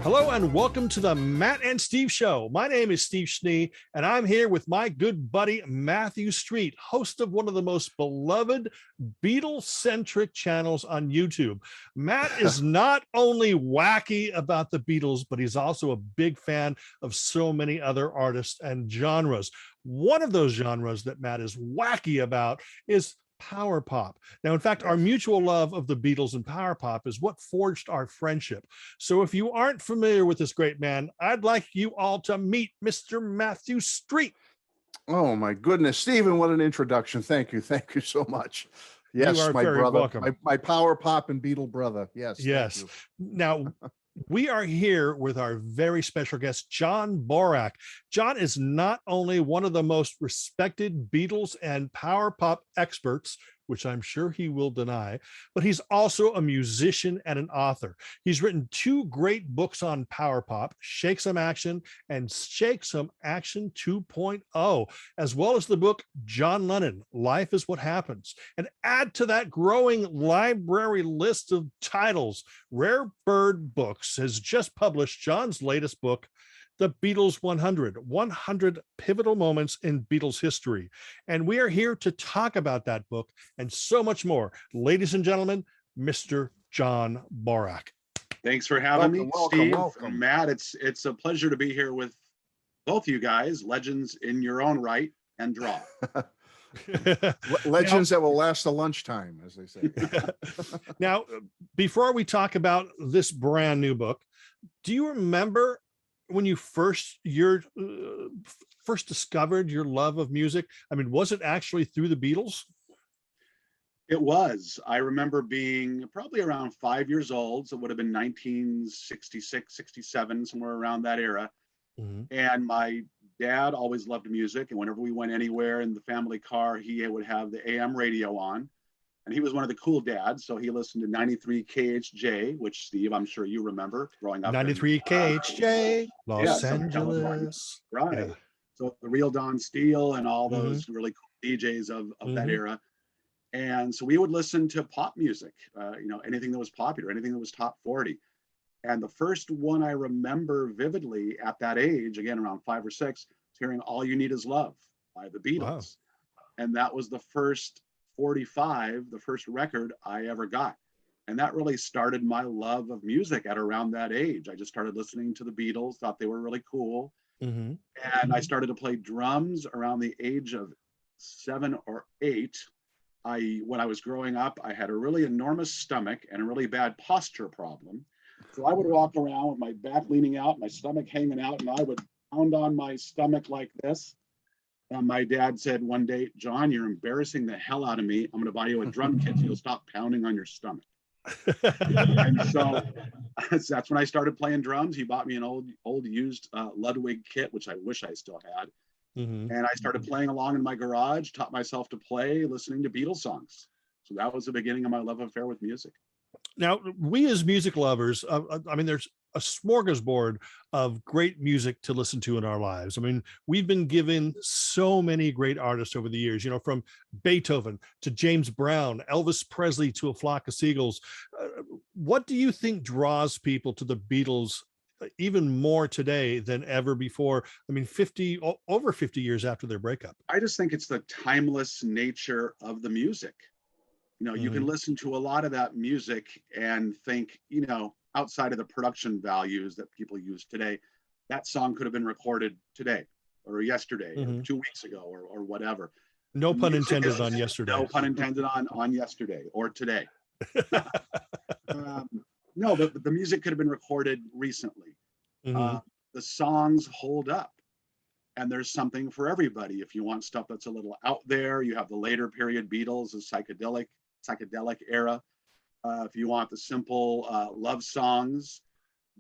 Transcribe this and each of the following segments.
Hello and welcome to the Matt and Steve Show. My name is Steve Schnee, and I'm here with my good buddy Matthew Street, host of one of the most beloved Beatles-centric channels on YouTube. Matt is not only wacky about the Beatles, but he's also a big fan of so many other artists and genres. One of those genres that Matt is wacky about is power pop. Now, in fact, our mutual love of the Beatles and power pop is what forged our friendship. So if you aren't familiar with this great man, I'd like you all to meet Mr. Matthew Street. Oh my goodness, Stephen, what an introduction. Thank you. Thank you so much. Yes, You are my very brother, welcome. my power pop and Beatle brother. Yes. Yes. Now, we are here with our very special guest, John Borack. John is not only one of the most respected Beatles and power pop experts, which I'm sure he will deny, but he's also a musician and an author. He's written two great books on power pop, Shake Some Action and Shake Some Action 2.0, as well as the book John Lennon, Life is What Happens. And add to that growing library list of titles, Rare Bird Books has just published John's latest book, The Beatles 100 Pivotal Moments in Beatles History. And we are here to talk about that book and so much more. Ladies and gentlemen, Mr. John Borack. Thanks for having me, Steve. Welcome. Matt, it's a pleasure to be here with both you guys, legends in your own right and draw. Legends that will last to lunchtime, as they say. Now, before we talk about this brand new book, do you remember when you first discovered your love of music? I mean, was it actually through the Beatles? It was. I remember being probably around 5 years old. So it would have been 1966, 67, somewhere around that era. Mm-hmm. And my dad always loved music. And whenever we went anywhere in the family car, he would have the AM radio on. And he was one of the cool dads. So he listened to 93 KHJ, which, Steve, I'm sure you remember growing up. 93 KHJ, Los Angeles. Right. Yeah. So the real Don Steele and all those really cool DJs of that era. And so we would listen to pop music, anything that was popular, anything that was top 40. And the first one I remember vividly at that age, again, around 5 or 6, was hearing All You Need Is Love by the Beatles. Wow. And that was the first 45, the first record I ever got. And that really started my love of music at around that age. I just started listening to the Beatles, thought they were really cool. Mm-hmm. And I started to play drums around the age of 7 or 8. When I was growing up, I had a really enormous stomach and a really bad posture problem. So I would walk around with my back leaning out, my stomach hanging out, and I would pound on my stomach like this. And my dad said one day, "John, you're embarrassing the hell out of me. I'm going to buy you a drum kit so you'll stop pounding on your stomach." And so that's when I started playing drums. He bought me an old used Ludwig kit, which I wish I still had. Mm-hmm. And I started playing along in my garage, taught myself to play, listening to Beatles songs. So that was the beginning of my love affair with music. Now, we as music lovers, I mean, there's a smorgasbord of great music to listen to in our lives. I mean, we've been given so many great artists over the years, from Beethoven to James Brown, Elvis Presley to A Flock of Seagulls. What do you think draws people to the Beatles even more today than ever before? I mean, over 50 years after their breakup. I just think it's the timeless nature of the music. You can listen to a lot of that music and think, outside of the production values that people use today, that song could have been recorded today or yesterday or 2 weeks ago or whatever. No pun intended on yesterday. No pun intended on yesterday or today. No, but the music could have been recorded recently. The songs hold up. And there's something for everybody. If you want stuff that's a little out there, you have the later period Beatles, the psychedelic era. If you want the simple love songs,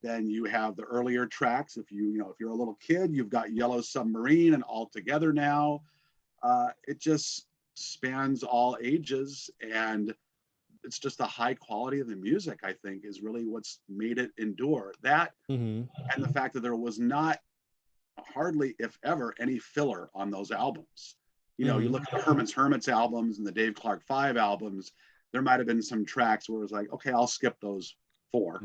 then you have the earlier tracks. If you're a little kid, you've got Yellow Submarine and All Together Now. It just spans all ages, and it's just the high quality of the music, I think, is really what's made it endure. That Mm-hmm. and the fact that there was not hardly, if ever, any filler on those albums. You know, you Mm-hmm. look at the Herman's Hermits albums and the Dave Clark 5 albums, there might have been some tracks where it was like, okay, I'll skip those 4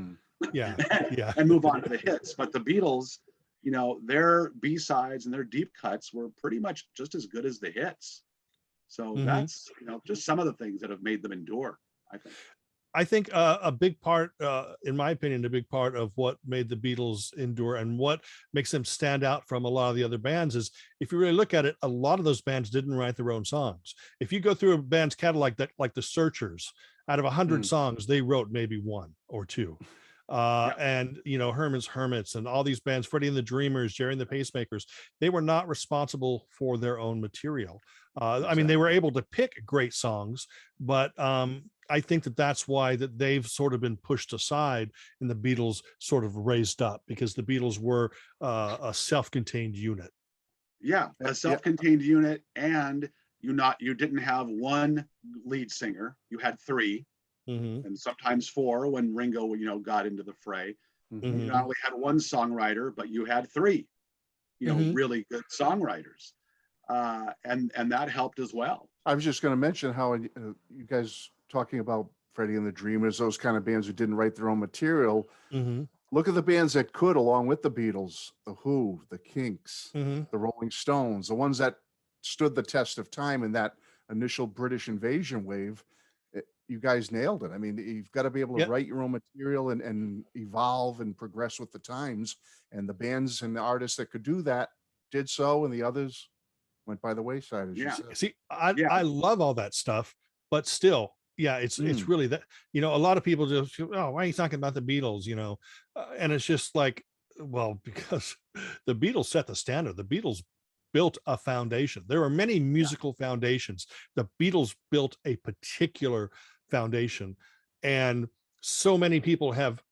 Yeah. Yeah. and move on to the hits. But the Beatles, you know, their B-sides and their deep cuts were pretty much just as good as the hits. So Mm-hmm. that's, you know, just some of the things that have made them endure, I think. I think a big part, in my opinion, a big part of what made the Beatles endure and what makes them stand out from a lot of the other bands is, if you really look at it, a lot of those bands didn't write their own songs. If you go through a band's catalog, that like the Searchers, out of 100 songs, they wrote maybe 1 or 2. And you know, Herman's Hermits and all these bands, Freddie and the Dreamers, Jerry and the Pacemakers, they were not responsible for their own material. I mean, they were able to pick great songs, but I think that that's why that they've sort of been pushed aside and the Beatles sort of raised up, because the Beatles were a self-contained unit. Yeah, a self-contained unit, and you didn't have one lead singer, you had 3. Mm-hmm. And sometimes 4 when Ringo, you know, got into the fray. Mm-hmm. You not only had one songwriter, but you had 3, you know, really good songwriters, and that helped as well. I was just going to mention how you guys talking about Freddie and the Dreamers, those kind of bands who didn't write their own material. Mm-hmm. Look at the bands that could, along with the Beatles, the Who, the Kinks, the Rolling Stones, the ones that stood the test of time in that initial British invasion wave. You guys nailed it. I mean, you've got to be able to write your own material and evolve and progress with the times. And the bands and the artists that could do that did so, and the others went by the wayside, as you said. See, I love all that stuff, but still, it's really that, you know, a lot of people just, oh, why are you talking about the Beatles, you know? And it's just like, well, because the Beatles set the standard. The Beatles built a foundation. There are many musical foundations. The Beatles built a particular foundation, and so many people have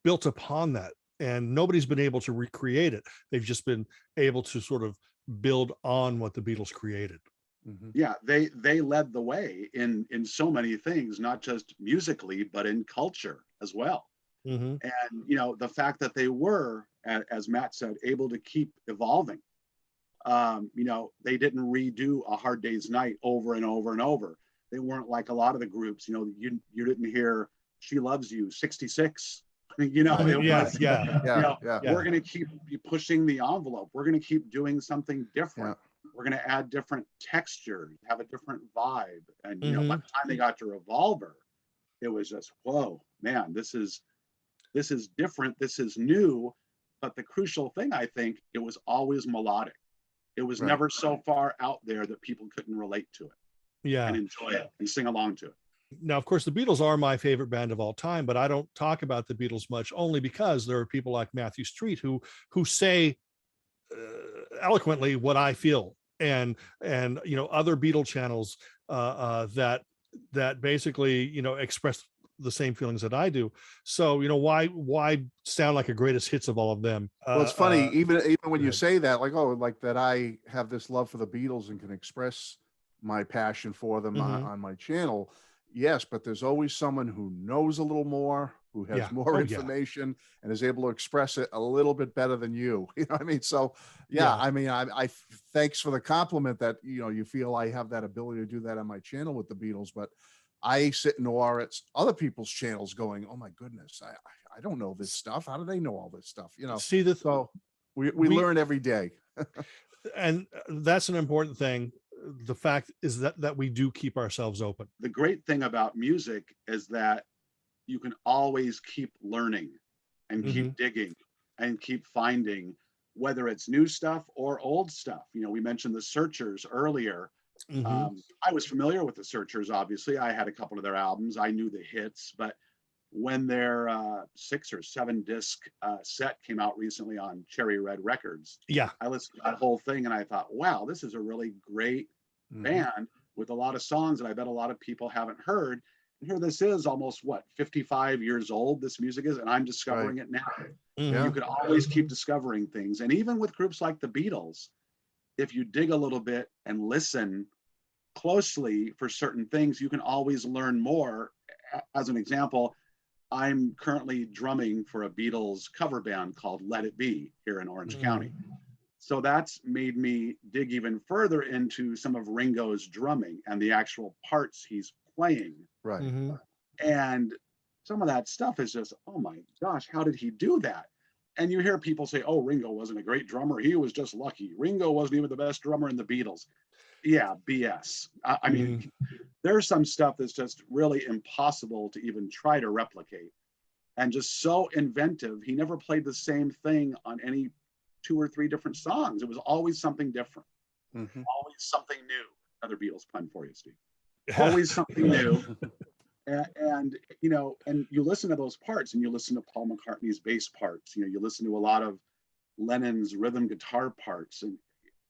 built upon that, and nobody's been able to recreate it. They've just been able to sort of build on what the Beatles created. Yeah, they led the way in so many things, not just musically, but in culture as well. And you know, the fact that they were, as Matt said, able to keep evolving. You know, they didn't redo A Hard Day's Night over and over and over. They weren't like a lot of the groups. You know, you didn't hear She Loves You 66. You know, it was, you know, we're going to keep pushing the envelope. We're going to keep doing something different. We're going to add different texture, have a different vibe. And, you know, by the time they got to Revolver, it was just, whoa, man, this is different. This is new. But the crucial thing, I think, it was always melodic. It was never so far out there that people couldn't relate to it and enjoy it and sing along to it. Now, of course, the Beatles are my favorite band of all time, but I don't talk about the Beatles much, only because there are people like Matthew Street who say eloquently what I feel, and you know, other Beatle channels that basically, you know, express the same feelings that I do. So, you know, why sound like a greatest hits of all of them? Well, it's funny, even when you say that, like, oh, like that I have this love for the Beatles and can express my passion for them on my channel. Yes, but there's always someone who knows a little more, who has more information and is able to express it a little bit better than you. You know what I mean? So, I mean, I thanks for the compliment that, you know, you feel I have that ability to do that on my channel with the Beatles, but I sit in awe at other people's channels going, oh my goodness, I don't know this stuff. How do they know all this stuff? You know, so we learn every day. And that's an important thing. The fact is that we do keep ourselves open. The great thing about music is that you can always keep learning and keep digging and keep finding, whether it's new stuff or old stuff. You know, we mentioned the Searchers earlier. I was familiar with the Searchers, obviously. I had a couple of their albums. I knew the hits, but when their 6 or 7 disc set came out recently on Cherry Red Records, I listened to that whole thing and I thought, wow, this is a really great band with a lot of songs that I bet a lot of people haven't heard. And here this is, almost 55 years old, this music is, and I'm discovering it now. You could always keep discovering things. And even with groups like the Beatles, if you dig a little bit and listen closely for certain things, you can always learn more as an example, I'm currently drumming for a Beatles cover band called Let It Be here in Orange County. So that's made me dig even further into some of Ringo's drumming and the actual parts he's playing. Right. And some of that stuff is just, oh my gosh, how did he do that? And you hear people say, oh, Ringo wasn't a great drummer. He was just lucky. Ringo wasn't even the best drummer in the Beatles. Yeah, BS. I mean, there's some stuff that's just really impossible to even try to replicate. And just so inventive. He never played the same thing on any 2 or 3 different songs. It was always something different. Always something new. Another Beatles pun for you, Steve. Always something new. And you know, and you listen to those parts, and you listen to Paul McCartney's bass parts. You know, you listen to a lot of Lennon's rhythm guitar parts, and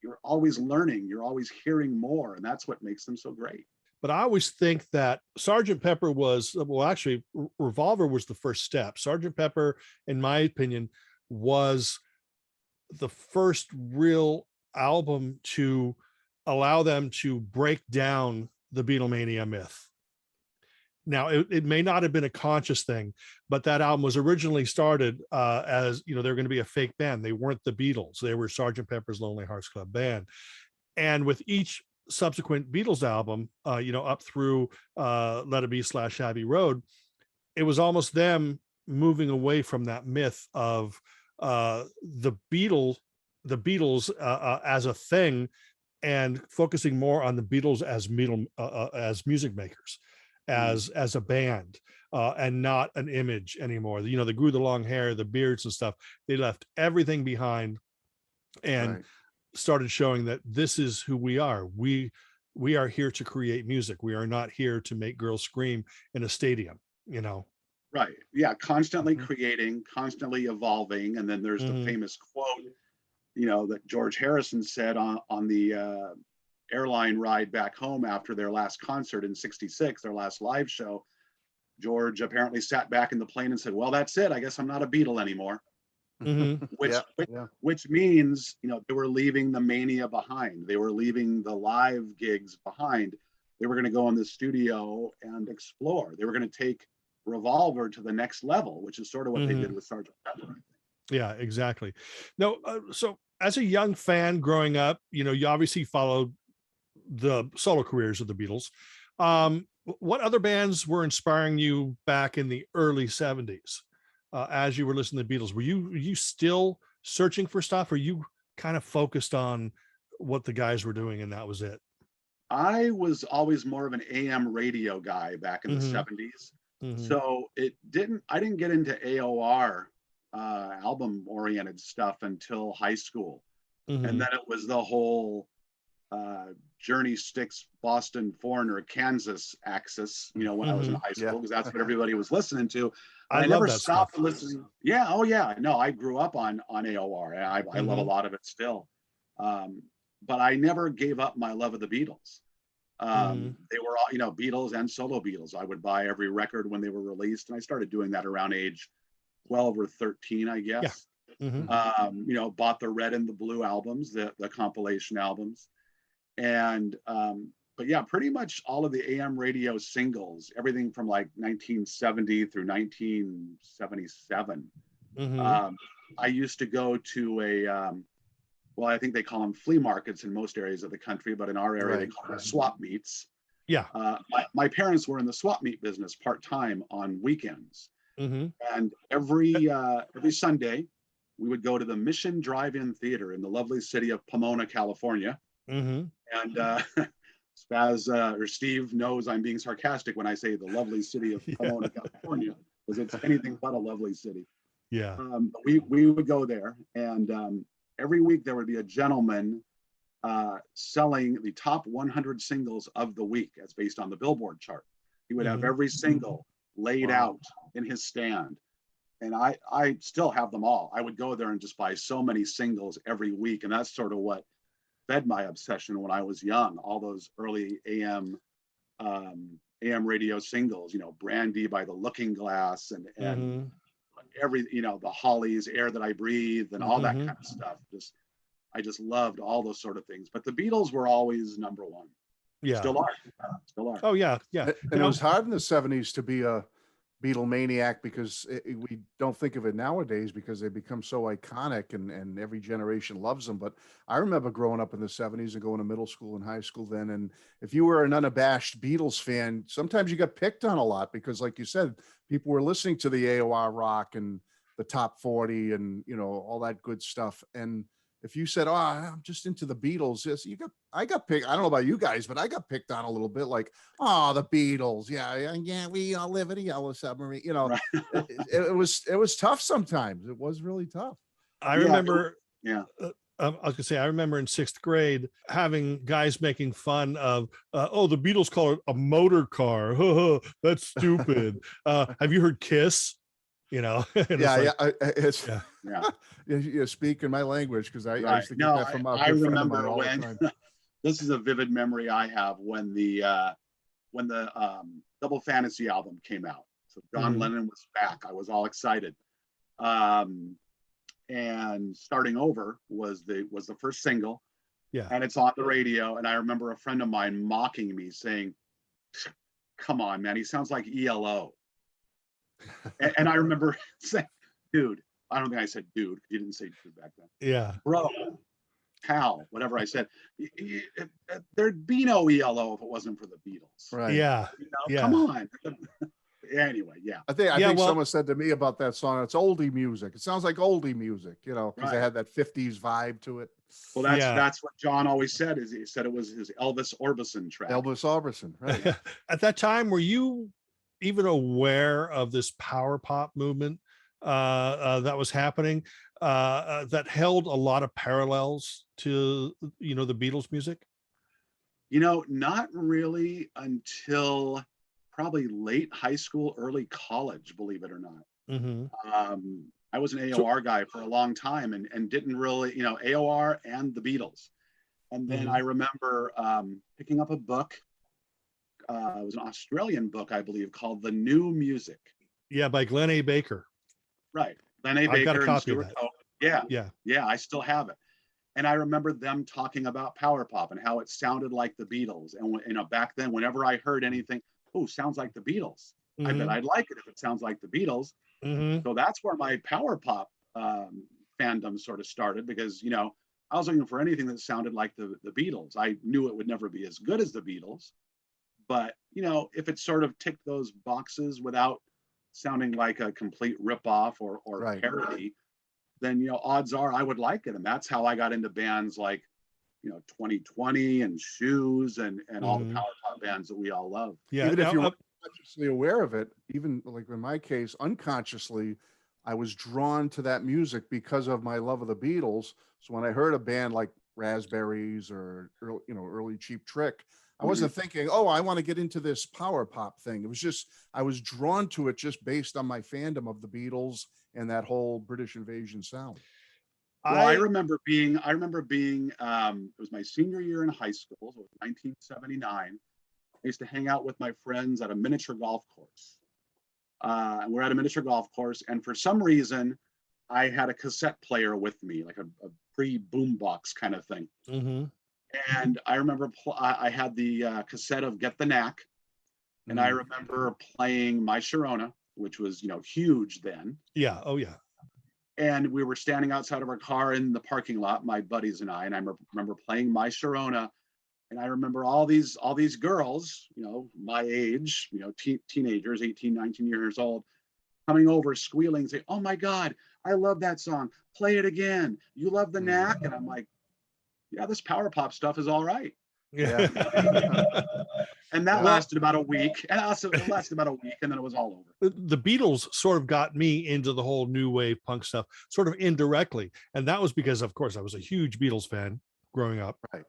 you're always learning. You're always hearing more, and that's what makes them so great. But I always think that Sgt. Pepper was, well, actually, Revolver was the first step. Sgt. Pepper, in my opinion, was the first real album to allow them to break down the Beatlemania myth. Now, it may not have been a conscious thing, but that album was originally started as, you know, they're going to be a fake band. They weren't the Beatles. They were Sgt. Pepper's Lonely Hearts Club Band. And with each subsequent Beatles album, you know, up through Let It Be / Abbey Road, it was almost them moving away from that myth of the Beatles as a thing, and focusing more on the Beatles as music makers, as a band, and not an image anymore. You know, they grew the long hair, the beards and stuff. They left everything behind and started showing that this is who we are. We are here to create music. We are not here to make girls scream in a stadium, you know? Right. Yeah. Constantly creating, constantly evolving. And then there's the famous quote, you know, that George Harrison said on the airline ride back home after their last concert in '66, their last live show. George apparently sat back in the plane and said, well, that's it. I guess I'm not a Beatle anymore. Which means, you know, they were leaving the mania behind. They were leaving the live gigs behind. They were going to go in the studio and explore. They were going to take Revolver to the next level, which is sort of what they did with Sgt. Pepper. Yeah, exactly. No, so as a young fan growing up, you know, you obviously followed the solo careers of the Beatles. What other bands were inspiring you back in the early 70s as you were listening to the Beatles? Were you still searching for stuff, or you kind of focused on what the guys were doing and that was it? I was always more of an AM radio guy back in the 70s. So I didn't get into AOR album oriented stuff until high school. And then it was the whole Journey, Styx, Boston, Foreigner, Kansas axis, you know, when I was in high school, because that's what everybody was listening to. I never stopped listening. Yeah. Oh yeah. No, I grew up on AOR. I love a lot of it still. But I never gave up my love of the Beatles. They were all, you know, Beatles and solo Beatles. I would buy every record when they were released. And I started doing that around age 12 or 13, I guess. You know, bought the Red and the Blue albums, the compilation albums. And but yeah, pretty much all of the AM radio singles, everything from like 1970 through 1977. I used to go to well, I think they call them flea markets in most areas of the country, but in our area they call them swap meets. Yeah. My parents were in the swap meet business part-time on weekends. And every Sunday we would go to the Mission Drive-In Theater in the lovely city of Pomona, California. And Spaz or Steve knows I'm being sarcastic when I say the lovely city of Pomona, California, because it's anything but a lovely city. Yeah. We would go there, and every week there would be a gentleman selling the top 100 singles of the week as based on the Billboard chart. He would have every single laid out in his stand. And I still have them all. I would go there and just buy so many singles every week. And that's sort of what fed my obsession when I was young. All those early AM radio singles, you know, Brandy by the Looking Glass and every, you know, the Hollies, Air That I Breathe and all that kind of stuff. I just loved all those sort of things. But the Beatles were always number one. Yeah. Still are. Still are. Oh yeah. Yeah. And it was hard in the 70s to be a Beatle maniac because we don't think of it nowadays because they become so iconic and every generation loves them. But I remember growing up in the 70s and going to middle school and high school then. And if you were an unabashed Beatles fan, sometimes you got picked on a lot because, like you said, people were listening to the AOR rock and the top 40 and, you know, all that good stuff. And if you said, "Oh, I'm just into the Beatles," yes, I got picked. I don't know about you guys, but I got picked on a little bit. Like, "Oh, the Beatles, yeah, we all live in a yellow submarine." You know, Right. it was tough sometimes. It was really tough. I remember. Yeah. I was gonna say, I remember in 6th grade having guys making fun of, oh, the Beatles call it a motor car. That's stupid. Have you heard Kiss? You know, You're speaking my language because I used to get that from I remember when this is a vivid memory I have when the Double Fantasy album came out. So John Lennon was back. I was all excited. And Starting Over was the first single. Yeah. And it's on the radio. And I remember a friend of mine mocking me saying, "Come on, man, he sounds like ELO." and I remember saying, "Dude," I don't think I said dude. You didn't say dude back then. Yeah. Bro, pal, whatever I said. There'd be no ELO if it wasn't for the Beatles. Right. Yeah. You know, Yeah. Come on. Anyway, yeah. I think someone said to me about that song, it's oldie music. It sounds like oldie music, you know, because they had that 50s vibe to it. Well, that's what John always said. Is he said it was his Elvis Orbison track. Elvis Orbison, right? At that time, were you even aware of this power pop movement that was happening that held a lot of parallels to, you know, the Beatles music? You know, not really until probably late high school, early college, believe it or not. I was an AOR guy for a long time and didn't really, you know, AOR and the Beatles. And then I remember picking up a book. It was an Australian book, I believe, called The New Music. Yeah, by Glenn A. Baker. Right. Glenn A. Baker. I've got a copy and of that. Yeah, I still have it. And I remember them talking about power pop and how it sounded like the Beatles. And you know, back then, whenever I heard anything, "Oh, sounds like the Beatles," I bet I'd like it if it sounds like the Beatles. So that's where my power pop fandom sort of started, because, you know, I was looking for anything that sounded like the Beatles. I knew it would never be as good as the Beatles, but, you know, if it sort of ticked those boxes without sounding like a complete ripoff or parody, then, you know, odds are I would like it. And that's how I got into bands like, you know, 2020 and Shoes and all the power pop bands that we all love. Yeah. Even if you weren't consciously aware of it, even like in my case, unconsciously, I was drawn to that music because of my love of the Beatles. So when I heard a band like Raspberries or, you know, early Cheap Trick, I wasn't thinking, "Oh, I want to get into this power pop thing." It was just, I was drawn to it just based on my fandom of the Beatles and that whole British invasion sound. Well, I remember being, it was my senior year in high school, so it was 1979. I used to hang out with my friends at a miniature golf course. And we're at a miniature golf course, and for some reason, I had a cassette player with me, like a pre-boombox kind of thing. And I remember I had the cassette of Get the Knack, and I remember playing My Sharona, which was, you know, huge then. Yeah. Oh, yeah. And we were standing outside of our car in the parking lot, my buddies and I remember playing My Sharona. And I remember all these girls, you know, my age, you know, teenagers, 18, 19 years old, coming over, squealing, saying, "Oh my God, I love that song. Play it again. You love the Knack?" And I'm like, "Yeah, this power pop stuff is all right." Yeah. And that lasted about a week. And it lasted about a week, and then it was all over. The Beatles sort of got me into the whole new wave punk stuff, sort of indirectly. And that was because, of course, I was a huge Beatles fan growing up. Right.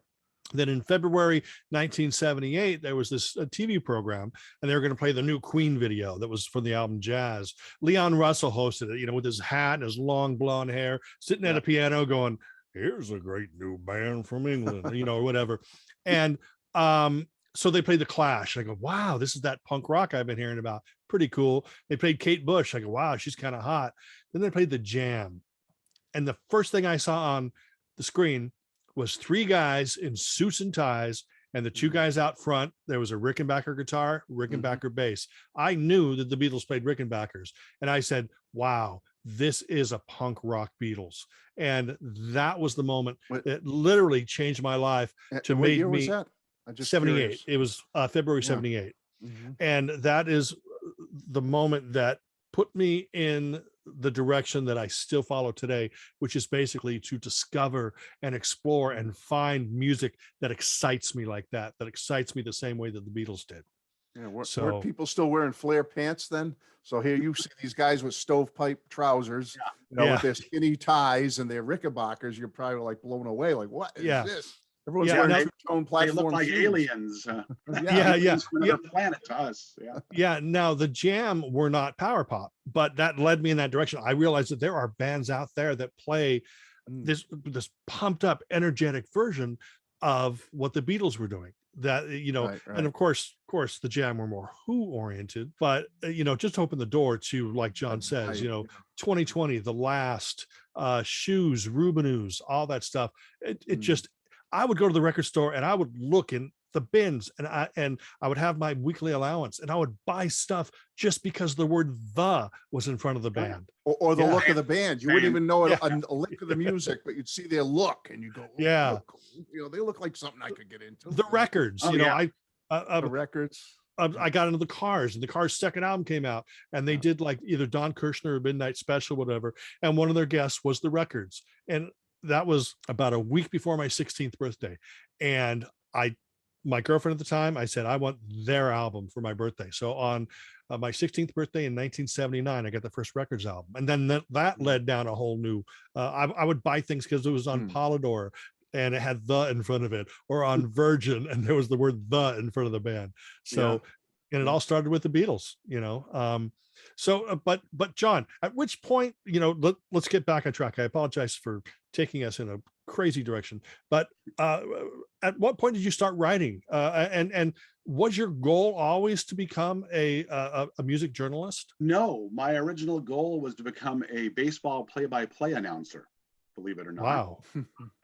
Then in February 1978, there was this TV program, and they were going to play the new Queen video that was from the album Jazz. Leon Russell hosted it, you know, with his hat and his long blonde hair, sitting at a piano going, "Here's a great new band from England," you know, or whatever. And so they played The Clash. I go, "Wow, this is that punk rock I've been hearing about. Pretty cool." They played Kate Bush. I go, "Wow, she's kind of hot." Then they played The Jam. And the first thing I saw on the screen was three guys in suits and ties, and the two guys out front, there was a Rickenbacker guitar, Rickenbacker bass. I knew that the Beatles played Rickenbackers, and I said, wow, this is a punk rock Beatles. And that was the moment that literally changed my life to what make year me was that? I'm just 78. curious. It was February 78. And that is the moment that put me in the direction that I still follow today, which is basically to discover and explore and find music that excites me like that excites me the same way that the Beatles did. Yeah, were people still wearing flare pants then? So here you see these guys with stovepipe trousers, with their skinny ties and their Rickenbackers. You're probably like blown away. Like, what is this? Everyone's wearing two-tone platform. They look like shoes. Aliens. Yeah. From another planet to us. Yeah. Now the Jam were not power pop, but that led me in that direction. I realized that there are bands out there that play this pumped up, energetic version of what the Beatles were doing. That Right. And of course the Jam were more Who oriented, but just open the door to, like John says, 2020, The Last, Shoes, Rubinoos, all that stuff. It just, I would go to the record store and I would look in the bins, and I would have my weekly allowance, and I would buy stuff just because the word "the" was in front of the band or the look of the band. You wouldn't even know a lick of the music, but you'd see their look and you go, they look like something I could get into. The records, the records. I got into the Cars, and the Cars' second album came out, and they did like either Don Kirshner or Midnight Special, whatever, and one of their guests was the Records, and that was about a week before my 16th birthday, and my girlfriend at the time, I said, I want their album for my birthday. So on my 16th birthday in 1979, I got the first Records album. And then that led down a whole new, I would buy things because it was on Polydor and it had "the" in front of it, or on Virgin and there was the word "the" in front of the band. So, and it all started with the Beatles, but John, at which point, let's get back on track. I apologize for taking us in a crazy direction, but at what point did you start writing? And was your goal always to become a music journalist? No, my original goal was to become a baseball play-by-play announcer, believe it or not. Wow.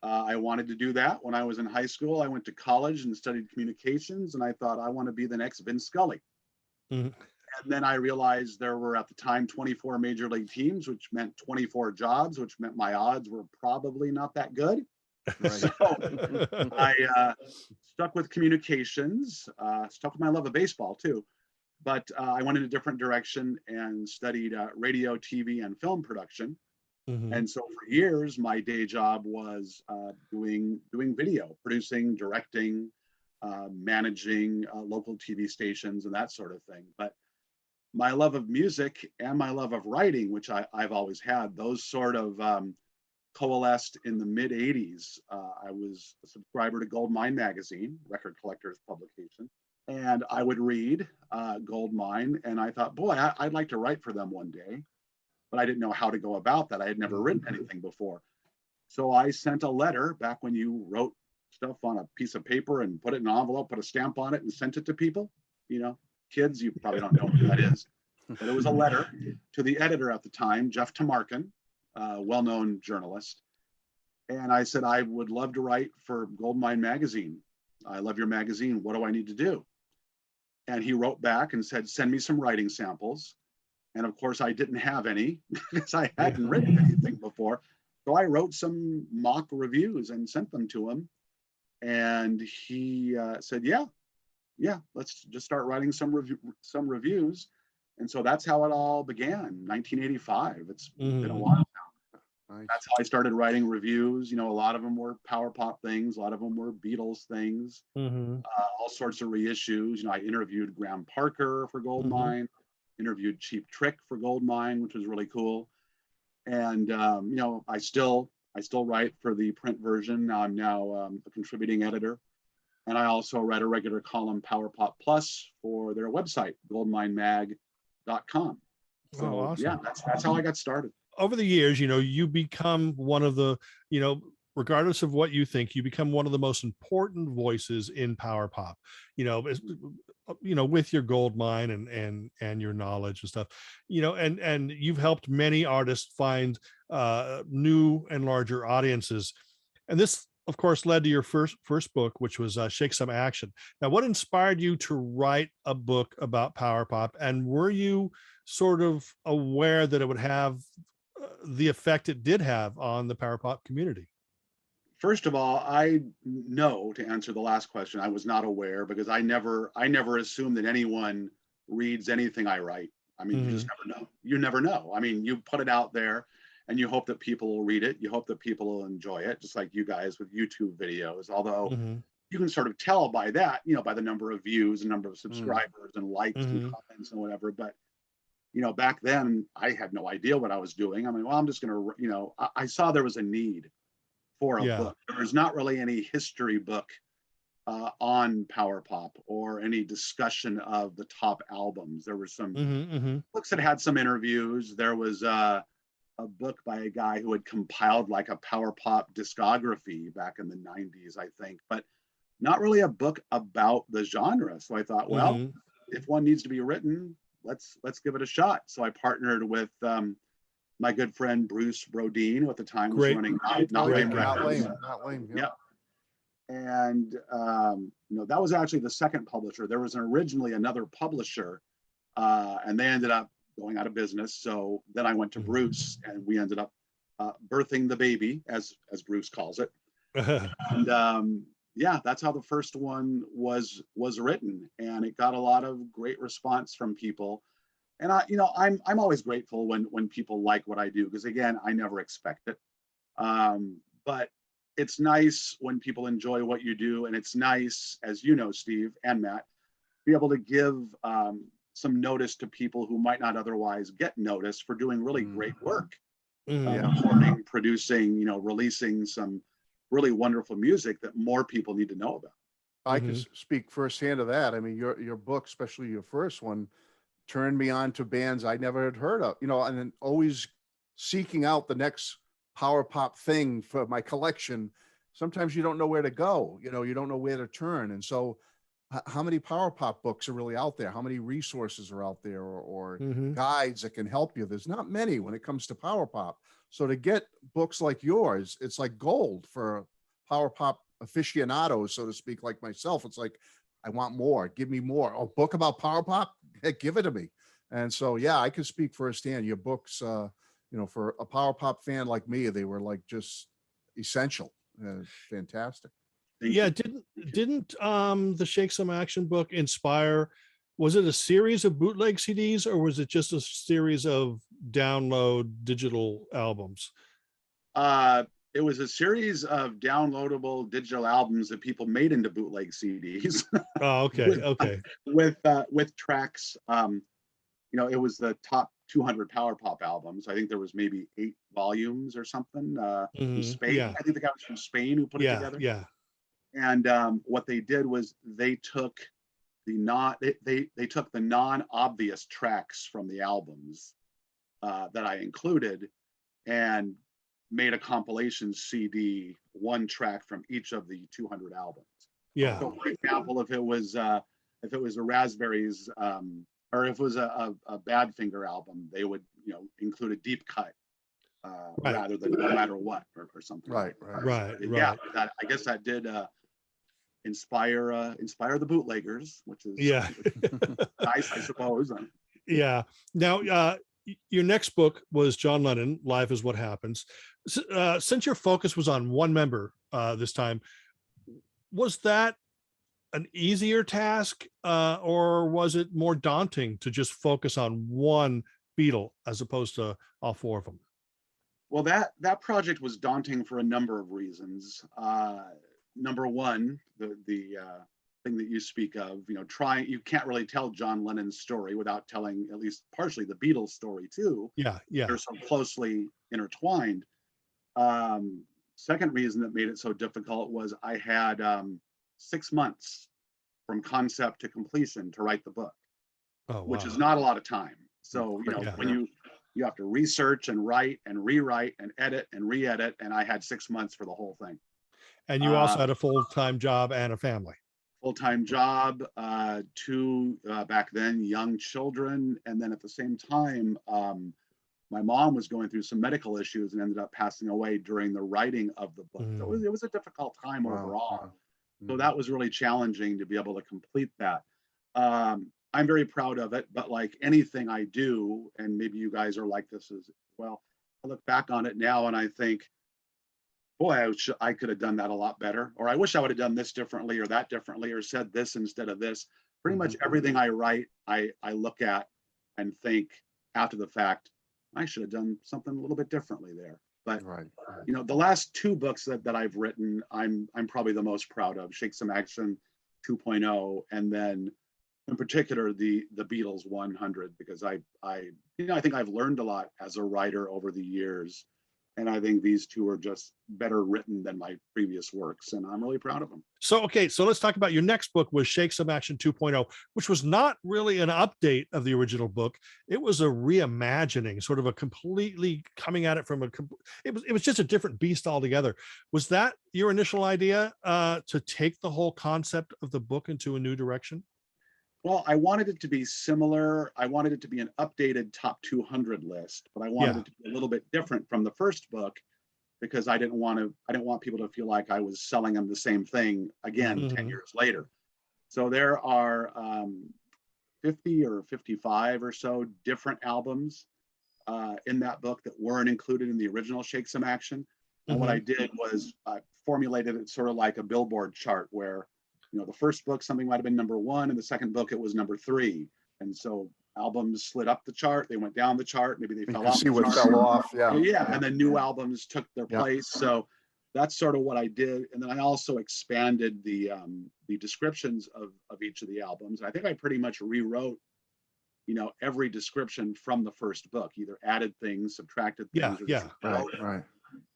I wanted to do that when I was in high school. I went to college and studied communications, and I thought I want to be the next Vince Scully. And then I realized there were at the time 24 major league teams, which meant 24 jobs, which meant my odds were probably not that good. Right. So I stuck with communications, stuck with my love of baseball too. But I went in a different direction and studied radio, TV, and film production. And so for years, my day job was doing video, producing, directing, managing local TV stations and that sort of thing. But my love of music and my love of writing, which I've always had, those sort of coalesced in the mid 80s. I was a subscriber to Goldmine magazine, record collector's publication, and I would read Goldmine, and I thought, boy, I'd like to write for them one day, but I didn't know how to go about that. I had never written anything before. So I sent a letter back when you wrote stuff on a piece of paper and put it in an envelope, put a stamp on it and sent it to people. Kids, you probably don't know who that is, but it was a letter to the editor at the time, Jeff Tamarkin, well-known journalist. And I said, I would love to write for Goldmine magazine. I love your magazine. What do I need to do? And he wrote back and said, send me some writing samples. And of course, I didn't have any because I hadn't written anything before. So I wrote some mock reviews and sent them to him. And he said, yeah, let's just start writing some reviews. And so that's how it all began, 1985. It's been a while now. Nice. That's how I started writing reviews. A lot of them were power pop things. A lot of them were Beatles things, all sorts of reissues. I interviewed Graham Parker for Goldmine, interviewed Cheap Trick for Goldmine, which was really cool. And, I still write for the print version. I'm now a contributing editor. And I also read a regular column, Power Pop Plus, for their website, goldminemag.com. So, awesome. That's how I got started. Over the years, you become one of the, regardless of what you think, you become one of the most important voices in power pop, with your Goldmine and your knowledge and stuff, and you've helped many artists find new and larger audiences. And this of course, led to your first book, which was Shake Some Action. Now, what inspired you to write a book about power pop, and were you sort of aware that it would have the effect it did have on the power pop community? First of all, I know, to answer the last question, I was not aware, because I never assume that anyone reads anything I write. I mean, you just never know. You never know. I mean, you put it out there and you hope that people will read it. You hope that people will enjoy it, just like you guys with YouTube videos. Although you can sort of tell by that, you know, by the number of views and number of subscribers and likes and comments and whatever. But, you know, back then I had no idea what I was doing. I mean, well, I'm just going to, you know, I saw there was a need for a book. There's not really any history book on power pop or any discussion of the top albums. There were some books that had some interviews. There was a book by a guy who had compiled like a power pop discography back in the 90s, I think, but not really a book about the genre. So I thought, well, if one needs to be written, let's give it a shot. So I partnered with my good friend Bruce Brodeen, who at the time was running Not Lame Records. Not Lame. Yeah. And you know, that was actually the second publisher. There was originally another publisher, and they ended up going out of business. So then I went to Bruce, and we ended up birthing the baby, as Bruce calls it. And yeah, that's how the first one was written, and it got a lot of great response from people. And you know, I'm always grateful when people like what I do, because again, I never expect it. But it's nice when people enjoy what you do, and it's nice, as you know, Steve and Matt, be able to give some notice to people who might not otherwise get notice for doing really great work, recording, producing, you know, releasing some really wonderful music that more people need to know about. I can speak firsthand of that. I mean, your book, especially your first one, turned me on to bands I never had heard of, you know, and then always seeking out the next power pop thing for my collection. Sometimes you don't know where to go, you know, you don't know where to turn. And so how many power pop books are really out there? How many resources are out there, or guides that can help you? There's not many when it comes to power pop. So to get books like yours, it's like gold for power pop aficionados, so to speak, like myself. It's like, I want more, give me more. A book about power pop, heck, give it to me. And so, yeah, I can speak firsthand. Your books, you know, for a power pop fan like me, they were like just essential. Fantastic. Yeah, didn't the Shake Some Action book inspire, was it a series of bootleg CDs, or was it just a series of download digital albums? It was a series of downloadable digital albums that people made into bootleg CDs. Oh, okay. with tracks. You know, it was the top 200 power pop albums. I think there was maybe 8 volumes or something. From Spain. Yeah. I think the guy was from Spain who put it together. Yeah. And what they did was they took the non-obvious tracks from the albums that I included, and made a compilation CD, one track from each of the 200 albums. Yeah. So, for example, if it was a Raspberries, or if it was a Badfinger album, they would, you know, include a deep cut rather than No Matter What or something. Right. Yeah, I guess that did inspire the bootleggers, which is nice, I suppose. Yeah. Now, your next book was John Lennon, Life is What Happens. Since your focus was on one member this time, was that an easier task, or was it more daunting to just focus on one Beatle as opposed to all 4 of them? Well, that project was daunting for a number of reasons. Number one, the thing that you speak of, you know, you can't really tell John Lennon's story without telling at least partially the Beatles story too. Yeah. They're so closely intertwined. Second reason that made it so difficult was I had 6 months from concept to completion to write the book, which is not a lot of time. So, you know, when you have to research and write and rewrite and edit and re-edit, and I had 6 months for the whole thing. And you also had a full-time job and a family. Full-time job, 2 back then young children, and then at the same time, my mom was going through some medical issues and ended up passing away during the writing of the book. So it was a difficult time overall. So that was really challenging to be able to complete that. I'm very proud of it, but like anything I do, and maybe you guys are like this as well, I look back on it now and I think, boy, I could have done that a lot better, or I wish I would have done this differently or that differently, or said this instead of this. Pretty much everything I write, I look at and think after the fact, I should have done something a little bit differently there. But you know, the last two books that I've written, I'm probably the most proud of: Shake Some Action 2.0, and then in particular the Beatles 100, because I think I've learned a lot as a writer over the years. And I think these two are just better written than my previous works, and I'm really proud of them. So, okay, so let's talk about your next book, was Shake Some Action 2.0, which was not really an update of the original book. It was a reimagining, sort of a completely coming at it from it was just a different beast altogether. Was that your initial idea, to take the whole concept of the book into a new direction? Well, I wanted it to be similar. I wanted it to be an updated top 200 list, but I wanted it to be a little bit different from the first book, because I didn't want people to feel like I was selling them the same thing again 10 years later. So there are 50 or 55 or so different albums in that book that weren't included in the original Shake Some Action. And what I did was I formulated it sort of like a Billboard chart, where, you know, the first book, something might have been number 1, and the second book, it was number 3. And so albums slid up the chart, they went down the chart, maybe they fell off. See what fell off, and then new albums took their place. So that's sort of what I did. And then I also expanded the descriptions of each of the albums. I think I pretty much rewrote, you know, every description from the first book, either added things, subtracted things. Right.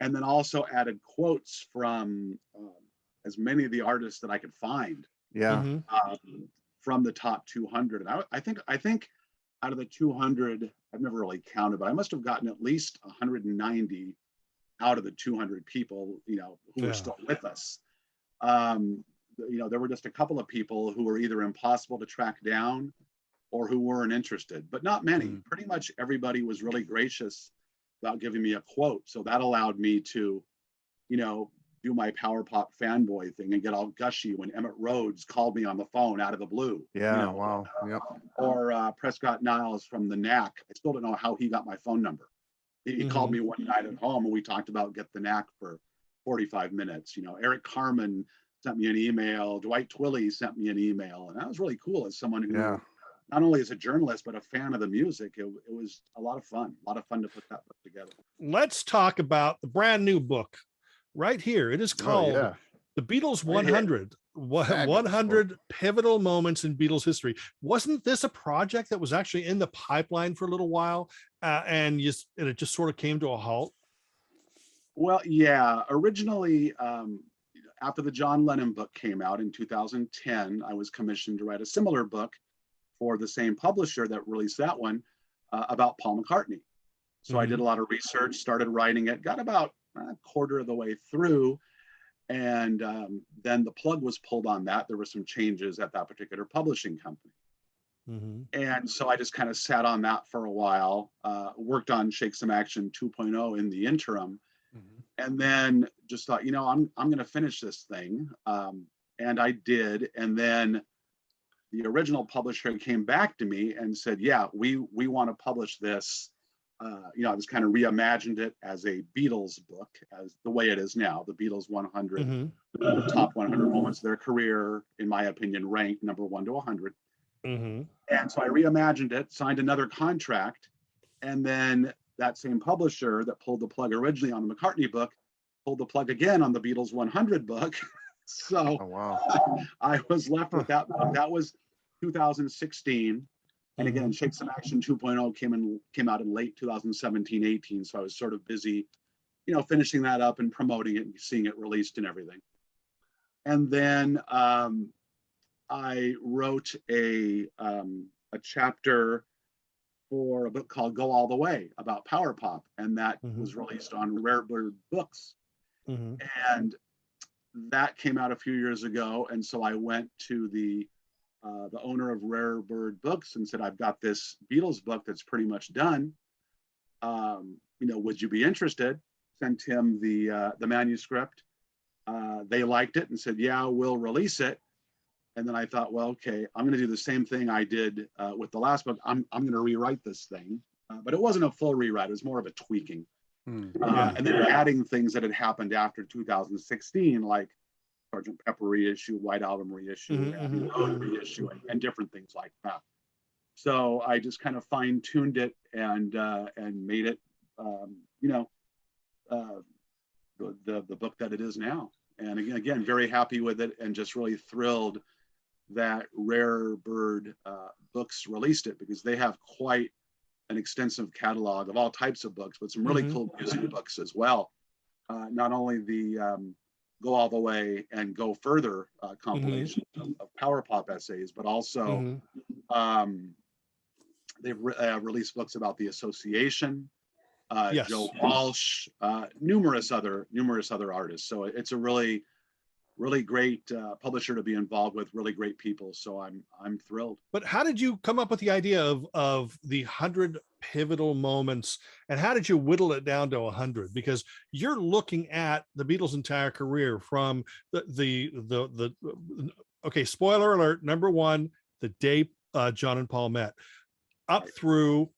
And then also added quotes from as many of the artists that I could find. From the top 200. And I think out of the 200, I've never really counted, but I must have gotten at least 190 out of the 200 people, you know, who were still with us. You know, there were just a couple of people who were either impossible to track down or who weren't interested, but not many. Pretty much everybody was really gracious about giving me a quote. So that allowed me to, you know, do my power pop fanboy thing and get all gushy when Emmett Rhodes called me on the phone out of the blue. Or Prescott Niles from the Knack. I still don't know how he got my phone number. He called me one night at home and we talked about Get the Knack for 45 minutes. You know, Eric Carmen sent me an email. Dwight Twilley sent me an email. And that was really cool as someone who, not only as a journalist, but a fan of the music. It was a lot of fun to put that book together. Let's talk about the brand new book. Right here, it is called The Beatles 100, 100 Pivotal Moments in Beatles History. Wasn't this a project that was actually in the pipeline for a little while, and it just sort of came to a halt? Well, yeah. Originally, after the John Lennon book came out in 2010, I was commissioned to write a similar book for the same publisher that released that one, about Paul McCartney. So I did a lot of research, started writing it, got about a quarter of the way through, and then the plug was pulled on that. There were some changes at that particular publishing company. And so I just kind of sat on that for a while, worked on Shake Some Action 2.0 in the interim, and then just thought, you know, I'm going to finish this thing. And I did. And then the original publisher came back to me and said, yeah, we want to publish this. You know, I just kind of reimagined it as a Beatles book, as the way it is now, the Beatles 100, the top 100 moments of their career, in my opinion, ranked number 1 to 100. And so I reimagined it, signed another contract, and then that same publisher that pulled the plug originally on the McCartney book pulled the plug again on the Beatles 100 book. So I was left with that book. That was 2016. And again, Shake Some Action 2.0 came out in late 2017-18. So I was sort of busy, you know, finishing that up and promoting it and seeing it released and everything. And then I wrote a chapter for a book called Go All the Way about power pop, and that was released on Rare Bird Books. And that came out a few years ago. And so I went to the owner of Rare Bird Books and said, I've got this Beatles book that's pretty much done. would you be interested? Sent him the manuscript. They liked it and said, yeah, we'll release it. And then I thought, well, okay, I'm going to do the same thing I did with the last book. I'm going to rewrite this thing. But it wasn't a full rewrite. It was more of a tweaking. And then adding things that had happened after 2016, like Sgt. Pepper reissue, White Album reissue, reissue, and different things like that. So I just kind of fine-tuned it and made it, the book that it is now. And again, very happy with it, and just really thrilled that Rare Bird Books released it, because they have quite an extensive catalog of all types of books, but some really cool music books as well. Not only the Go All the Way and Go Further compilation of power pop essays, but also they've released books about the Association, Joe Walsh, numerous other artists. So it's a really great publisher to be involved with, really great people. So I'm thrilled. But how did you come up with the idea of the 100 pivotal moments, and how did you whittle it down to 100? Because you're looking at the Beatles' entire career from the okay, spoiler alert, number one, the day John and Paul met, up through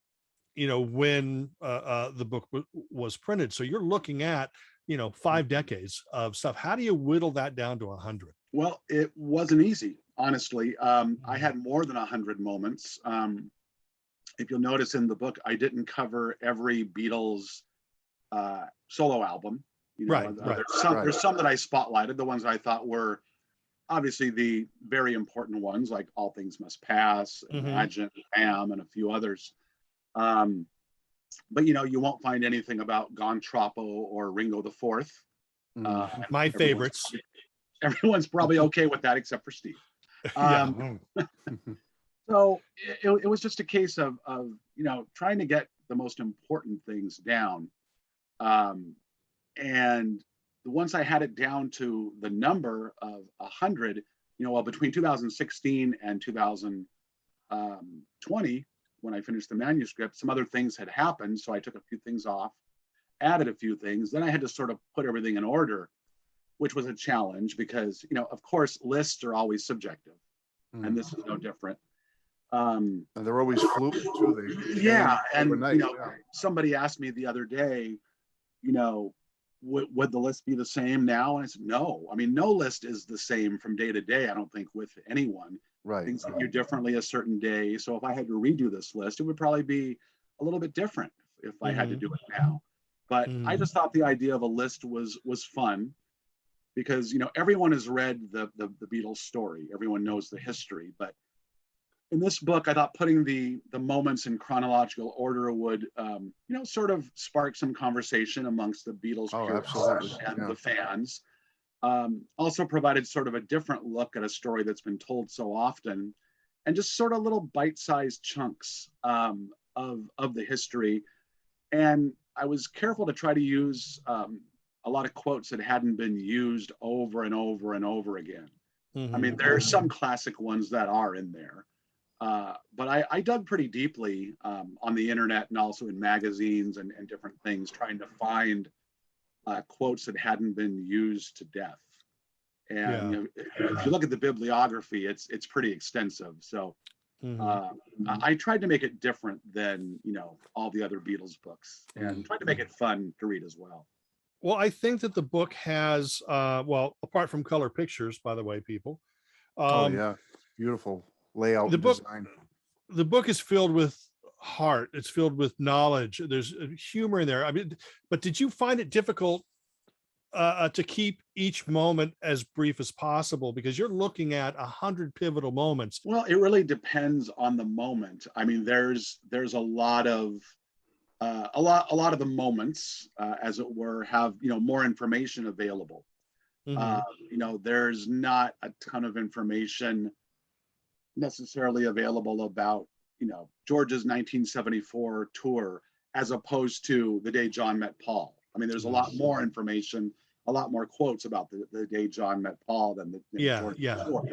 when the book was printed. So you're looking at 5 decades of stuff. How do you whittle that down to 100? Well, it wasn't easy, honestly. I had more than 100 moments. If you'll notice in the book, I didn't cover every Beatles solo album. There's some that I spotlighted, the ones I thought were obviously the very important ones, like All Things Must Pass, Imagine, Am, and a few others. But you won't find anything about Gone Troppo or Ringo the Fourth. My favorites. Everyone's probably okay with that except for Steve. So it was just a case of trying to get the most important things down. And once I had it down to the number of 100, between 2016 and 2020, when I finished the manuscript, some other things had happened. So I took a few things off, added a few things. Then I had to sort of put everything in order, which was a challenge because, of course, lists are always subjective. And this is no different. And they're always fluid too. Somebody asked me the other day, would the list be the same now? And I said, no. I mean, no list is the same from day to day, I don't think, with anyone. Right. Things that you differently a certain day. So if I had to redo this list, it would probably be a little bit different if I had to do it now. But I just thought the idea of a list was fun because, everyone has read the Beatles story. Everyone knows the history. But in this book, I thought putting the moments in chronological order would, sort of spark some conversation amongst the Beatles and the fans. Also provided sort of a different look at a story that's been told so often, and just sort of little bite-sized chunks of the history. And I was careful to try to use a lot of quotes that hadn't been used over and over and over again. I mean, there are some classic ones that are in there. But I dug pretty deeply on the internet and also in magazines and different things, trying to find quotes that hadn't been used to death. And if you look at the bibliography, it's pretty extensive. So I tried to make it different than all the other Beatles books, and tried to make it fun to read as well. Well, I think that the book has, apart from color pictures, by the way, people. Beautiful layout and design. The book is filled with heart. It's filled with knowledge. There's humor in there. I mean, but did you find it difficult to keep each moment as brief as possible, because you're looking at 100 pivotal moments? Well, it really depends on the moment. I mean, there's a lot of the moments, as it were, have more information available. There's not a ton of information necessarily available about George's 1974 tour as opposed to the day John met Paul. I mean, there's a lot more information, a lot more quotes about the day John met Paul than George's tour.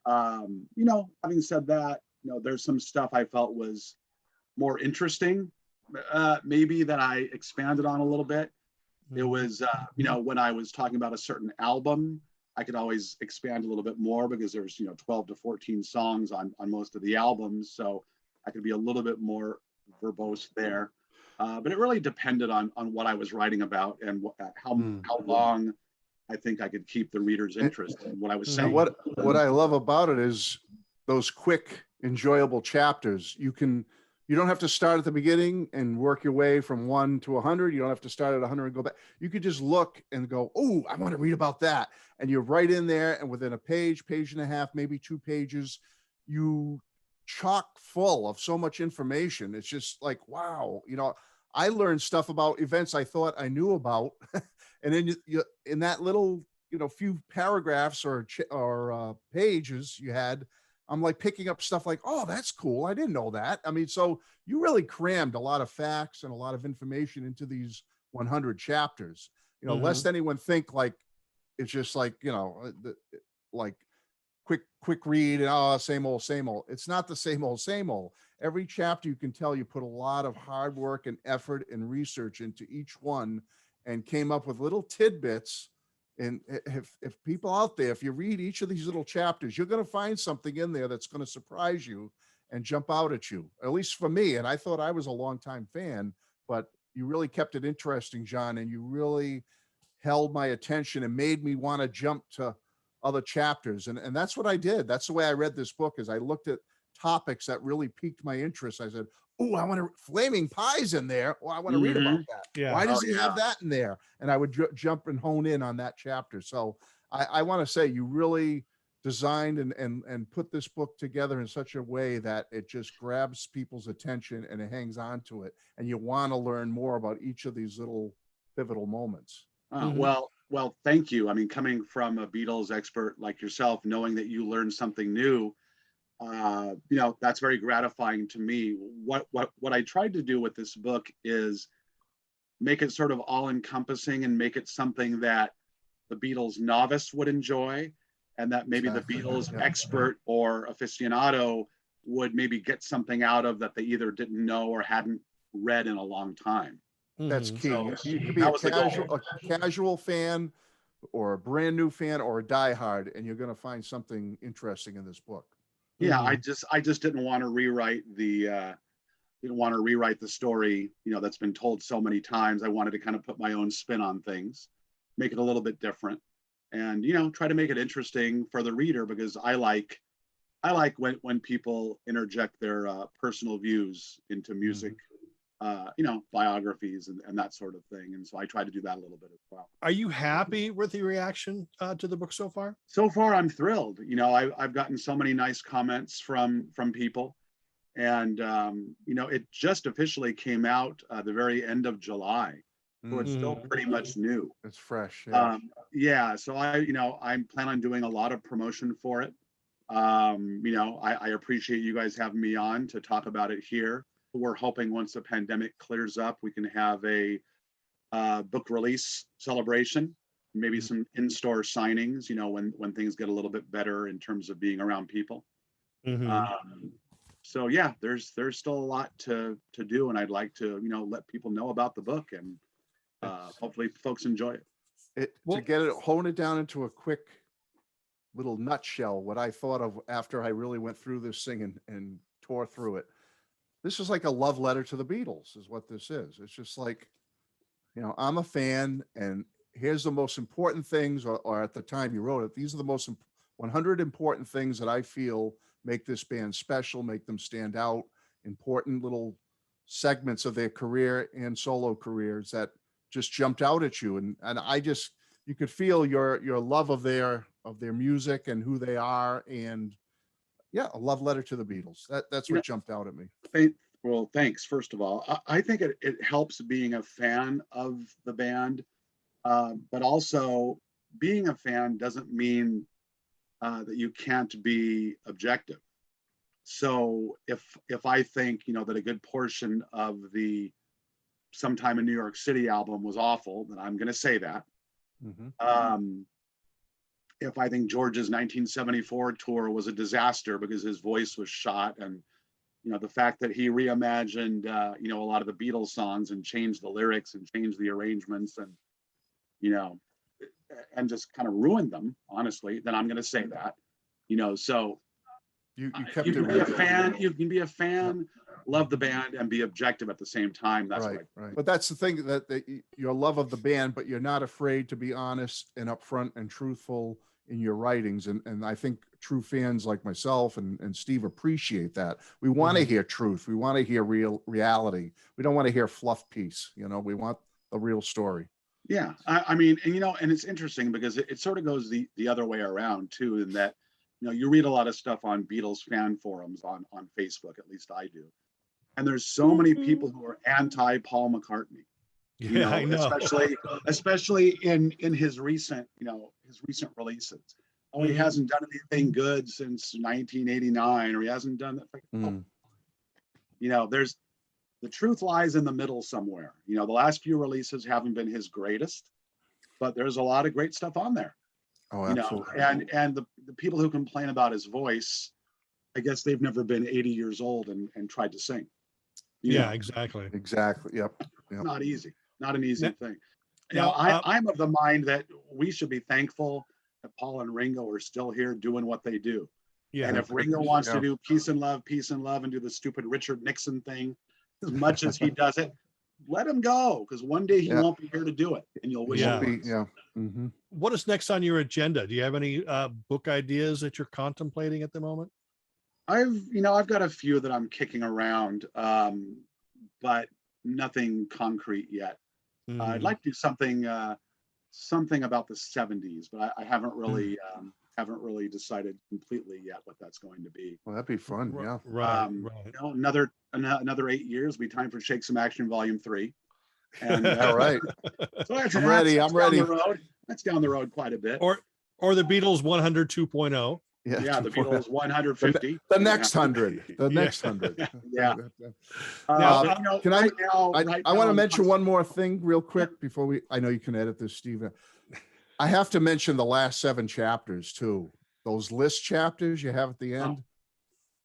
Having said that, there's some stuff I felt was more interesting maybe that I expanded on a little bit. It Mhm. was, when I was talking about a certain album, I could always expand a little bit more because there's, 12 to 14 songs on most of the albums. So I could be a little bit more verbose there. But it really depended on what I was writing about and how long I think I could keep the reader's interest in what I was Mhm. And saying. what I love about it is those quick, enjoyable chapters. You don't have to start at the beginning and work your way from 1 to 100. You don't have to start at 100 and go back. You could just look and go, oh, I want to read about that. And you're right in there. And within a page, page and a half, maybe 2 pages, you chock full of so much information. It's just like, wow, I learned stuff about events I thought I knew about. And then you in that little, few paragraphs or pages you had, I'm like picking up stuff like, oh, that's cool. I didn't know that. I mean, so you really crammed a lot of facts and a lot of information into these 100 chapters, lest anyone think like it's just like, like quick read and same old, same old. It's not the same old, same old. Every chapter you can tell you put a lot of hard work and effort and research into each one and came up with little tidbits. And if people out there, if you read each of these little chapters, you're going to find something in there that's going to surprise you and jump out at you, at least for me. And I thought I was a longtime fan, but you really kept it interesting, John, and you really held my attention and made me want to jump to other chapters. And that's what I did. That's the way I read this book, is I looked at topics that really piqued my interest. I said, oh, I want to flaming pies in there. Well, I want to read about that. Yeah. Why does Oh, he yeah. have that in there? And I would jump and hone in on that chapter. So I want to say you really designed and put this book together in such a way that it just grabs people's attention and it hangs on to it. And you want to learn more about each of these little pivotal moments. Well, thank you. I mean, coming from a Beatles expert like yourself, knowing that you learned something new, that's very gratifying to me. What I tried to do with this book is make it sort of all encompassing and make it something that the Beatles novice would enjoy, and that maybe Exactly. the Beatles Yeah. expert or aficionado would maybe get something out of that they either didn't know or hadn't read in a long time. That's key. So You could be that a was the goal. casual fan or a brand new fan or a diehard, and you're going to find something interesting in this book. Yeah, I just didn't want to rewrite the story, that's been told so many times. I wanted to kind of put my own spin on things, make it a little bit different, and try to make it interesting for the reader, because I like when people interject their personal views into music, biographies and that sort of thing. And so I try to do that a little bit as well. Are you happy with the reaction to the book so far? So far, I'm thrilled. I've gotten so many nice comments from people, and it just officially came out the very end of July, so it's still pretty much new. It's fresh. Yeah. So I plan on doing a lot of promotion for it. I appreciate you guys having me on to talk about it here. We're hoping once the pandemic clears up, we can have a book release celebration, maybe some in-store signings, when things get a little bit better in terms of being around people. So yeah, there's still a lot to do, and I'd like to let people know about the book, and hopefully folks enjoy it. Hone it down into a quick little nutshell, what I thought of after I really went through this thing and tore through it. This is like a love letter to the Beatles, is what this is. It's just like, I'm a fan, and here's the most important things, or at the time you wrote it, these are the most 100 important things that I feel make this band special, make them stand out, important little segments of their career and solo careers that just jumped out at you. And you could feel your love of their music and who they are. And yeah, a love letter to the Beatles. That's what jumped out at me. Well, thanks. First of all, I think it helps being a fan of the band, but also being a fan doesn't mean that you can't be objective. So if I think that a good portion of the Sometime in New York City album was awful, then I'm going to say that. If I think George's 1974 tour was a disaster because his voice was shot and the fact that he reimagined, a lot of the Beatles songs and changed the lyrics and changed the arrangements and, and just kind of ruined them, honestly, then I'm going to say that, so You kept you it can be a real. fan, love the band and be objective at the same time. That's right, right. But that's the thing that your love of the band, but you're not afraid to be honest and upfront and truthful in your writings. And I think true fans like myself and Steve appreciate that. We want to hear truth. We want to hear reality. We don't want to hear fluff piece. We want the real story. Yeah. I mean, and it's interesting because it sort of goes the other way around too, in that, you read a lot of stuff on Beatles fan forums on Facebook, at least I do. And there's so many people who are anti Paul McCartney. Yeah, I know. Especially in his recent, releases. Oh, he hasn't done anything good since 1989, or he hasn't done that. There's the truth lies in the middle somewhere. The last few releases haven't been his greatest, but there's a lot of great stuff on there. Oh, absolutely. And the people who complain about his voice, I guess they've never been 80 years old and tried to sing. Exactly. Yep. Not easy. Not an easy thing. Now, I'm of the mind that we should be thankful that Paul and Ringo are still here doing what they do. Yeah. And if Ringo wants to do peace and love, and do the stupid Richard Nixon thing, as much as he does it, let him go, because one day he won't be here to do it, and you'll wish he was. What is next on your agenda? Do you have any book ideas that you're contemplating at the moment? I've got a few that I'm kicking around, but nothing concrete yet. I'd like to do something about the 70s, but I haven't really decided completely yet what that's going to be. Well, that'd be fun. Yeah. Right. Another 8 years, be time for Shake Some Action Volume 3. And all right. So I'm ready. That's down the road quite a bit. Or the Beatles 100 2.0. Yeah, the Beatles 150. The next 100. The next 100. Yeah. Now, can I want to mention one more thing real quick before I know you can edit this, Steve. I have to mention the last 7 chapters too. Those list chapters you have at the end.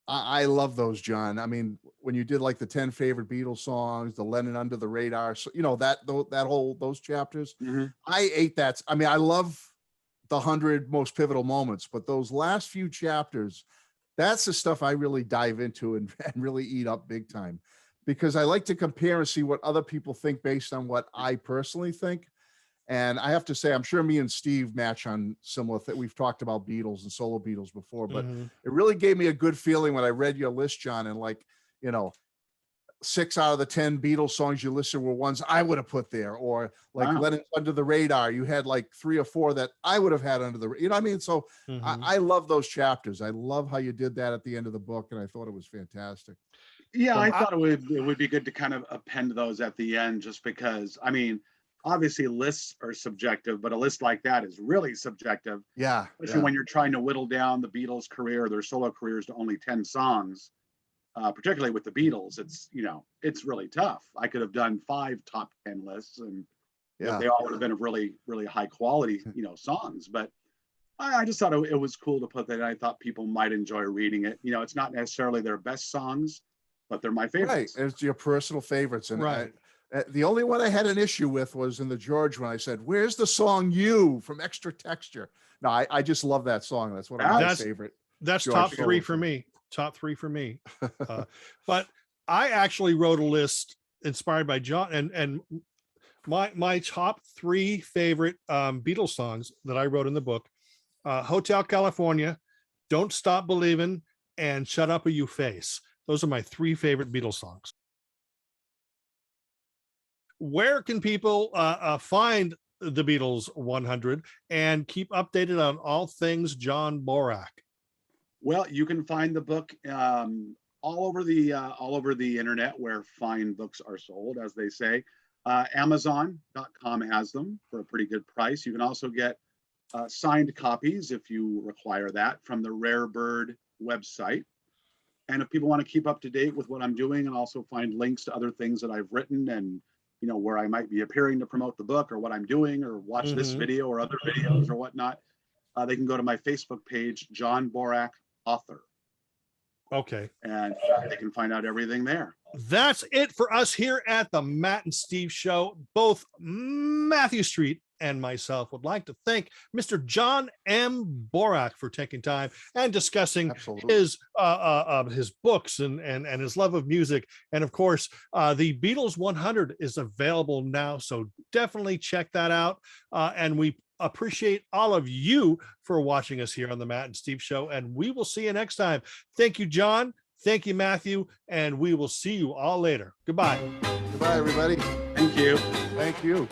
I love those, John. I mean, when you did like the 10 favorite Beatles songs, the Lennon Under the Radar, so those chapters. I ate that. I mean, I love the 100 most pivotal moments, but those last few chapters, that's the stuff I really dive into and really eat up big time, because I like to compare and see what other people think based on what I personally think. And I have to say, I'm sure me and Steve match on similar things. We've talked about Beatles and solo Beatles before, but it really gave me a good feeling when I read your list, John, and 6 out of the 10 Beatles songs you listed were ones I would have put there, or Lennon's Under the Radar. You had like 3 or 4 that I would have had under the, you know what I mean? So I love those chapters. I love how you did that at the end of the book, and I thought it was fantastic. Yeah, I thought it would be good to kind of append those at the end, just because, I mean, obviously lists are subjective, but a list like that is really subjective. Yeah. Especially when you're trying to whittle down the Beatles' career, their solo careers, to only 10 songs. Particularly with the Beatles, it's really tough. I could have done 5 top 10 lists, and they all would have been of really, really high quality, songs. But I just thought it was cool to put that. I thought people might enjoy reading it. It's not necessarily their best songs, but they're my favorites. Right, it's your personal favorites. And right. The only one I had an issue with was in the George when I said, "Where's the song You from Extra Texture?" No, I just love that song. That's one of my favorite. That's George top 3 for me. Top 3 for me. But I actually wrote a list inspired by John, and my top 3 favorite Beatles songs that I wrote in the book: Hotel California, Don't Stop Believin', and Shut Up or You Face. Those are my 3 favorite Beatles songs. Where can people find the Beatles 100 and keep updated on all things John M.Borack? Well, you can find the book all over the internet where fine books are sold, as they say. Amazon.com has them for a pretty good price. You can also get signed copies if you require that from the Rare Bird website. And if people want to keep up to date with what I'm doing and also find links to other things that I've written and where I might be appearing to promote the book or what I'm doing, or watch this video or other videos or whatnot, they can go to my Facebook page, John M.Borack Author. Okay. and they can find out everything there. That's it for us here at the Matt and Steve Show. Both Matthew Street and myself would like to thank Mr. John M.Borack for taking time and discussing his books and his love of music. And of course, the Beatles 100 is available now, so definitely check that out. And we appreciate all of you for watching us here on the Matt and Steve Show, and we will see you next time. Thank you, John. Thank you, Matthew, and we will see you all later. Goodbye. Goodbye, everybody. Thank you. Thank you.